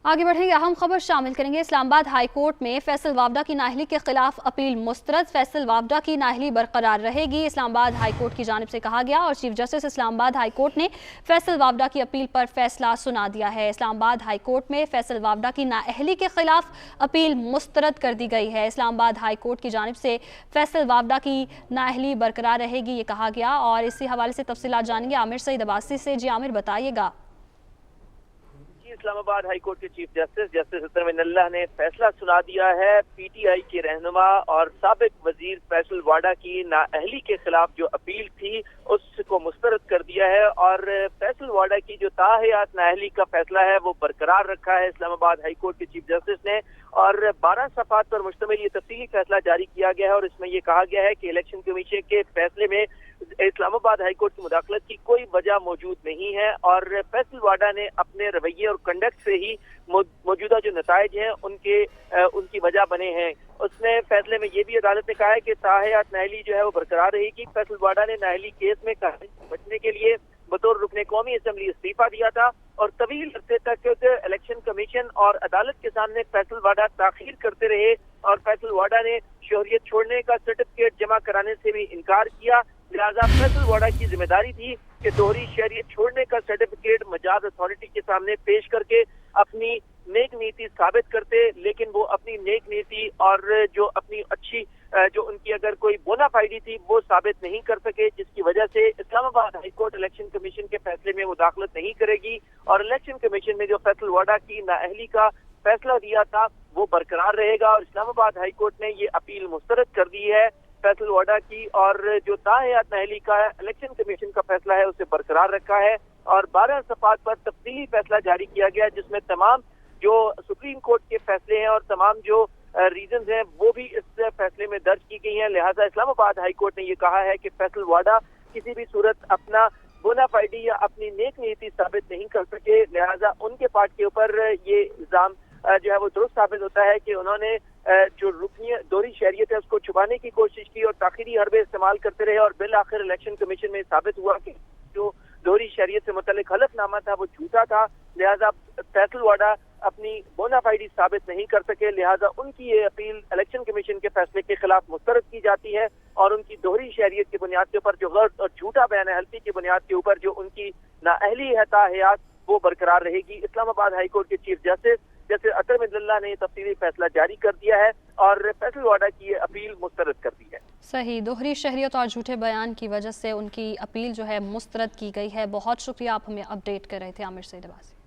आगे बढ़ेंगे, अहम खबर शामिल करेंगे। इस्लामाबाद हाई कोर्ट में फैसल वावडा की नाअहली के खिलाफ अपील मुस्तरद। फैसल वावडा की नाअहली बरकरार रहेगी, इस्लामाबाद हाई कोर्ट की जानिब से कहा गया। और chief justice Islamabad high court ने फैसल वावडा की अपील पर फैसला सुना दिया है। इस्लामाबाद हाई कोर्ट में फैसल वावडा की नाअहली के खिलाफ अपील मुस्तरद कर दी गई है। इस्लामाबाद हाई कोर्ट की जानिब से फैसल वावडा की नाअहली बरकरार रहेगी, ये कहा गया। और इसी हवाले से तफसीलात जानेंगे आमिर सईद अब्बासी से। जी आमिर, बताइएगा। इस्लामाबाद हाई कोर्ट के चीफ जस्टिस अतर मिनल्लाह ने फैसला सुना दिया है। पीटीआई के रहनुमा और साबिक वजीर फैसल वाडा की नाअहली के खिलाफ जो अपील थी उसको मुस्तरद कर दिया है और फैसल वाडा की जो ताहयात नाअहली का फैसला है वो बरकरार रखा है इस्लामाबाद हाई कोर्ट के चीफ जस्टिस ने। और 12 सफ़ात पर मुश्तमिल ये तफसीली फैसला जारी किया गया है और इसमें यह कहा गया है कि इलेक्शन कमीशन के फैसले में इस्लामाबाद हाई कोर्ट की मुदाखलत की कोई वजह मौजूद नहीं है और फैसल वाडा ने अपने रवैये और कंडक्ट से ही मौजूदा जो नताइज हैं उनकी वजह बने हैं। उसने फैसले में ये भी अदालत ने कहा है कि ताहयात नाअहली जो है वो बरकरार रहेगी। फैसल वाडा ने नाअहली केस में बचने के लिए बतौर रुकने कौमी असम्बली इस्तीफा दिया था और तवील अरसे तक इलेक्शन कमीशन और अदालत के सामने फैसल वाडा ताखीर करते रहे और फैसल वाडा ने शोहरियत छोड़ने का सर्टिफिकेट जमा कराने से भी इनकार किया। लिहाजा फैसल वाडा की जिम्मेदारी थी कि दोहरी शहरियत छोड़ने का सर्टिफिकेट मजाज अथॉरिटी के सामने पेश करके अपनी नेक नीति साबित करते, लेकिन वो अपनी नेक नीति और जो अपनी अच्छी जो उनकी अगर कोई बोनाफाइडी थी वो साबित नहीं कर सके, जिसकी वजह से Islamabad high court election commission के फैसले में मुदाखलत नहीं करेगी और इलेक्शन कमीशन ने जो फैसल वाडा की नाअहली का फैसला दिया था वो बरकरार रहेगा। और इस्लामाबाद हाई कोर्ट ने ये अपील मुस्तरद कर दी है फैसल वाडा की और जो ताहयात नाअहली का इलेक्शन कमीशन का फैसला है उसे बरकरार रखा है और 12 सफ़ात पर तफसीली फैसला जारी किया गया जिसमें तमाम जो सुप्रीम कोर्ट के फैसले हैं और तमाम जो रीजंस हैं वो भी इस फैसले में दर्ज की गई हैं। लिहाजा इस्लामाबाद हाई कोर्ट ने ये कहा है कि फैसल वाडा किसी भी सूरत अपना बोनाफाइडी या अपनी नेक नीति साबित नहीं कर सके, लिहाजा उनके पार्ट के ऊपर ये इल्जाम जो है वो दुरुस्त साबित होता है कि उन्होंने जो रुकनी दोहरी शहरियत है उसको छुपाने की कोशिश की और ताखिरी हरबे इस्तेमाल करते रहे और बिल आखिर इलेक्शन कमीशन में साबित हुआ कि जो दोहरी शहरियत से मुतल्लिक हलफनामा था वो झूठा था। लिहाजा फैसल वाडा अपनी बोनाफाइडी साबित नहीं कर सके, लिहाजा उनकी ये अपील इलेक्शन कमीशन के फैसले के खिलाफ मुस्तरद की जाती है और उनकी दोहरी शहरियत की बुनियाद के ऊपर जो गलत और झूठा बयान हल्फी की बुनियाद के ऊपर जो उनकी नाअहली है ताहयात वो बरकरार रहेगी। इस्लामाबाद हाई कोर्ट के चीफ जस्टिस अतर मिनल्लाह ने तफसीली फैसला जारी कर दिया है और फैसल वाडा की ये अपील मुस्तरद कर दी है। सही, दोहरी शहरियत और झूठे बयान की वजह से उनकी अपील जो है मुस्तरद की गई है। बहुत शुक्रिया, आप हमें अपडेट कर रहे थे आमिर सईद अब्बासी।